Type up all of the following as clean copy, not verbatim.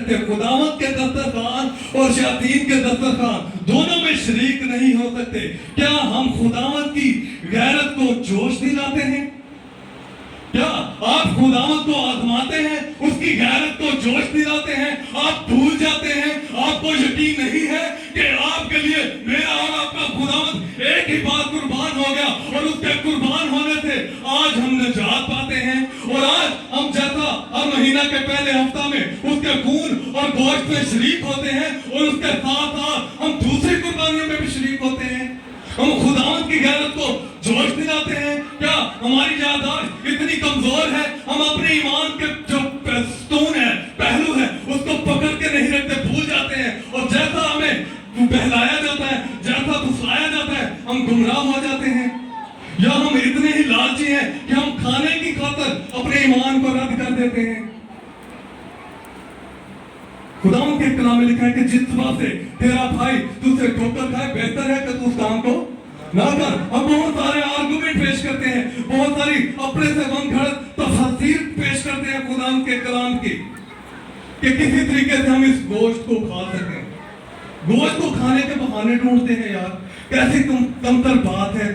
सकते। खुदावंद के दस्तरखान और शैतान के दस्तरखान दोनों में शरीक नहीं हो सकते। क्या हम खुदावंद की गैरत को जोश दिलाते हैं? क्या आप खुदावंद को आजमाते हैं, उसकी गैरत को जोश दिलाते हैं? आप भूल जाते हैं, आपको यकीन नहीं है कि आपके लिए मेरा और आपका खुदावंद एक ही बार कुर्बान हो गया और उसके कुर्बान होने से आज हम निजात पाते हैं। और आज हम जैसा हर महीना के पहले हफ्ता में उसके खून और गोश्त में शरीक होते हैं और उसके साथ साथ हम दूसरी कुर्बानियों में भी शरीक होते हैं। हम खुदावंद की गैरत को जोश दिलाते हैं। क्या हमारी याददाश्त इतनी कमजोर है, हम अपने ईमान के जो स्तून है, पहलू है, उसको पकड़ के नहीं रखते, भूल जाते हैं और जैसा हमें बहलाया जाता है, जैसा फुसलाया जाता है, हम गुमराह हो जाते हैं? या हम इतने ही लालची हैं कि हम खाने की खातिर अपने ईमान को रद्द कर देते हैं? खुदावंद के कलाम में लिखा है कि जिस बात से तेरा भाई तुझसे ठोकर खाए, बेहतर है कि तू उस काम को ना कर। हम बहुत सारे आर्गुमेंट पेश करते हैं, बहुत सारी अपने से मनगढ़ंत तफसीर पेश करते हैं खुदावंद के कलाम की, कि किसी तरीके से हम इस गोश्त को खा सकें। गोश्त को खाने के बहाने ढूंढते हैं। यार कैसी कमतर बात है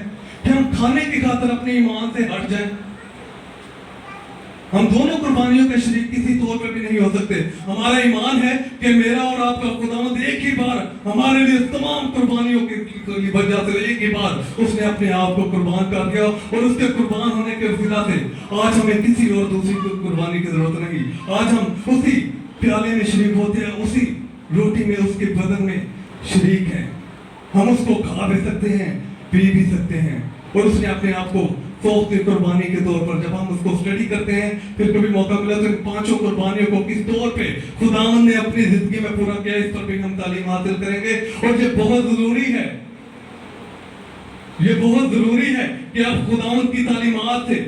कि हम खाने की खातिर अपने ईमान से हट जाएं। हम दोनों कुर्बानियों के शरीक किसी तौर पे भी नहीं हो सकते। हमारा ईमान है कि मेरा और आपका खुदावंद एक ही बार हमारे लिए तमाम कुर्बानियों की वजह से एक ही बार उसने अपने आप को कुर्बान कर दिया और उसके कुर्बान होने के वसीला से आज हमें किसी और दूसरी कुर्बानी की जरूरत नहीं। आज हम उसी प्याले में शरीक होते हैं, उसी रोटी में, उसके बदन में शरीक हैं। हम उसको खा भी सकते हैं, पी भी सकते हैं। और उसने अपने आप को सौंप दी कुर्बानी के तौर पर। जब हम उसको स्टडी करते हैं, फिर कभी मौका मिला तो इन पांचों कुर्बानियों को किस तौर पे खुदावंद ने अपनी जिंदगी में पूरा किया, इस पर भी हम तालीम हासिल करेंगे। और ये बहुत जरूरी है, ये बहुत जरूरी है कि आप खुदावंद की तालीमात से,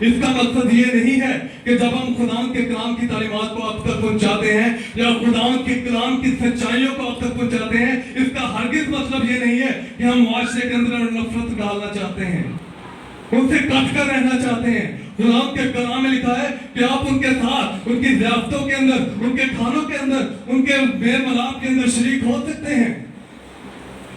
इसका मकसद ये नहीं है कि जब हम खुदावंद के कलाम की तालीमात को आप तक पहुंचाते हैं या खुदावंद के कलाम की सच्चाइयों को आप तक पहुंचाते हैं, इसका हरगिज मतलब ये नहीं है कि हम मुआशरे के अंदर नफरत डालना चाहते हैं, उनसे कट कर रहना चाहते हैं। खुदावंद के कलाम में लिखा है कि आप उनके साथ, उनकी ज़ियाफ़तों के अंदर, उनके खानों के अंदर, उनके मेल मिलाप के अंदर शरीक हो सकते हैं।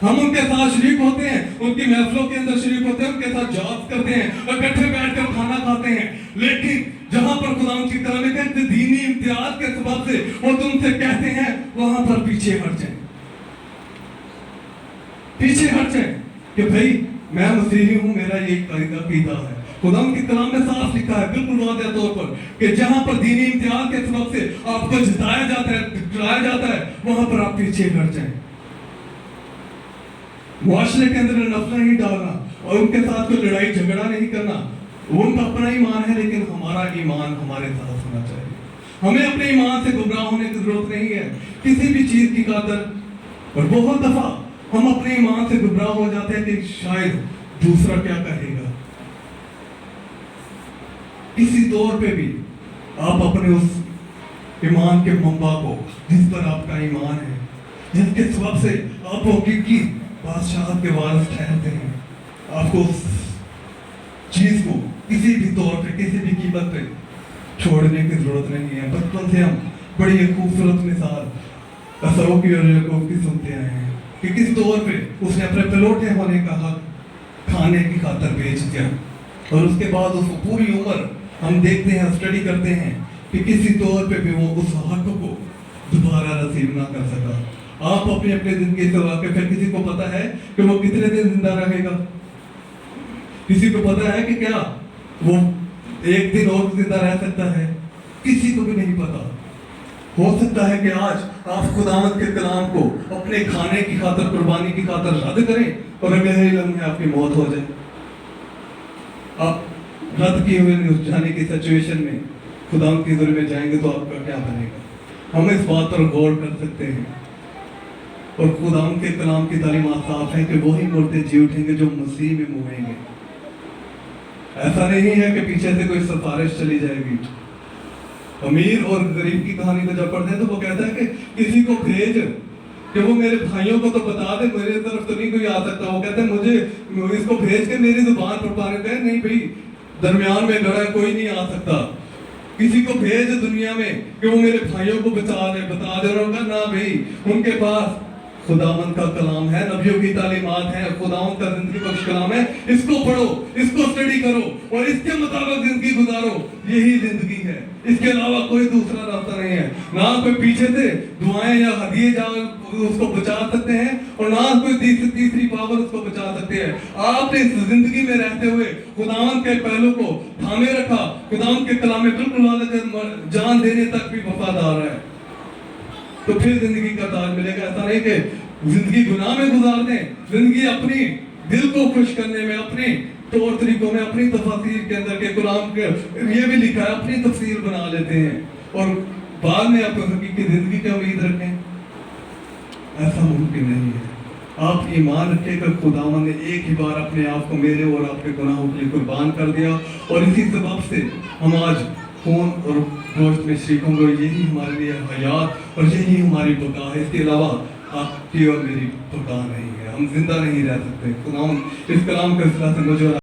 हम उनके साथ शरीक होते हैं, उनकी महफिलों के अंदर शरीक होते हैं, उनके साथ जात करते हैं और इकट्ठे बैठकर खाना खाते हैं। लेकिन जहां पर खुदावंद की कलाम में दीनी इम्तियाज के सबब से वो तुमसे कहते हैं, वहां पर पीछे हट जाएं, पीछे हट जाएं कि भाई मैं मसीही हूं, मेरा ये अकीदा है। खुदावंद की कलाम में साफ लिखा है, बिल्कुल वाज़ेह तौर पर, कि जहां पर दीनी इम्तियाज के सबब से आपको जिताया जाता है, दिखलाया जाता है, वहां पर आप पीछे हट जाएं। मुआशरे के अंदर नफरत नहीं डालना और उनके साथ कोई लड़ाई झगड़ा नहीं करना। उनका अपना ईमान है, लेकिन हमारा ईमान हमारे साथ होना चाहिए। हमें अपने ईमान से गुमराह होने की जरूरत नहीं है किसी भी चीज की खातिर। और बहुत दफा हम अपने ईमान से गुमराह हो जाते हैं कि शायद दूसरा क्या कहेगा। किसी तौर पे भी आप अपने उस ईमान के मंबा को, जिस पर आपका ईमान है, जिसके सबब से आप हकीकी बादशाह के वारिस ठहरते हैं, आपको उस चीज को किसी भी तौर पे, किसी भी कीमत पे छोड़ने की जरूरत नहीं है। बचपन से हम बड़ी खूबसूरत मिसाल असरों की और याकूब की सुनते आए हैं कि किस तौर पे उसने अपने पलौठे होने का हक खाने की खातिर बेच दिया और उसके बाद उसको पूरी उम्र हम देखते हैं, स्टडी करते हैं कि किसी तौर पे भी वो उस हक को दोबारा नसीब ना कर सका। आप अपनी अपनी जिंदगी से वाकिफ है, किसी को पता है कि वो कितने दिन जिंदा रहेगा? किसी को पता है कि क्या वो एक दिन और जिंदा रह सकता है? किसी को भी नहीं पता। हो सकता है कि आज आप खुदावंद के कलाम को अपने खाने की खातिर, कुर्बानी की खातिर रद्द करें और अगले ही लम्हे आपकी मौत हो जाए। आप रद्द किए हुए जाने की सिचुएशन में खुदावंद की हुजूर में जाएंगे तो आपका क्या बनेगा? हम इस बात पर गौर कर सकते हैं। और खुदावंद के कलाम की तालीमात साफ है कि वही मुर्दे जी उठेंगे जो मसीह में मुएंगे। ऐसा नहीं है कि पीछे से कोई सिफारिश चली जाएगी। अमीर और गरीब की कहानी को जब पढ़ते हैं तो वो कहता है कि किसी को भेज कि वो मेरे भाइयों को तो बता दे, मेरे तरफ तो नहीं कोई आ सकता। वो कहते हैं मुझे इसको भेज के मेरी जुबान पर पाने दे। नहीं भाई, दरमियान में गड़ा कोई नहीं आ सकता। किसी को भेज दुनिया में कि वो मेरे भाइयों को बता दे रहा होगा ना भाई, उनके पास खुदावंद का कलाम है, नबियों की तालीमात है, खुदावंद का जिंदगी बख्श कलाम है, इसको पढ़ो, इसको स्टडी करो और इसके मुताबिक जिंदगी गुजारो, यही जिंदगी है, इसके अलावा कोई दूसरा रास्ता नहीं है। ना कोई पीछे से दुआएं या हदिये जहाँ उसको बचा सकते हैं और ना कोई तीसरी पावर उसको बचा सकते हैं। आपने इस जिंदगी में रहते हुए खुदावंद के पहलू को थामे रखा, खुदावंद के कलाम में बिल्कुल वाले जान देने तक भी वफादार है, तो फिर जिंदगी का ताज मिलेगा। ऐसा नहीं कि जिंदगी गुनाह में गुजार दें, जिंदगी अपनी दिल को खुश करने में, अपने तौर तरीकों में, अपनी तफसीर के अंदर के कलाम के ये भी लिखा है, अपनी तफसीर बना लेते हैं और बाद में आप हकीकी जिंदगी की उम्मीद रखें, ऐसा मुमकिन नहीं है। आप ईमान रखिएगा, खुदावंद ने एक ही बार अपने आप को मेरे और आपके गुनाहों के लिए कुर्बान कर दिया और इसी सबब से हम आज खून और गोश्त में शरीक होंगे। यही हमारे लिए हयात और यही हमारी बका है, इसके अलावा आपकी और मेरी बका नहीं है, हम जिंदा नहीं रह सकते। खुदावंद इस कलाम के सिलसिले से मुझे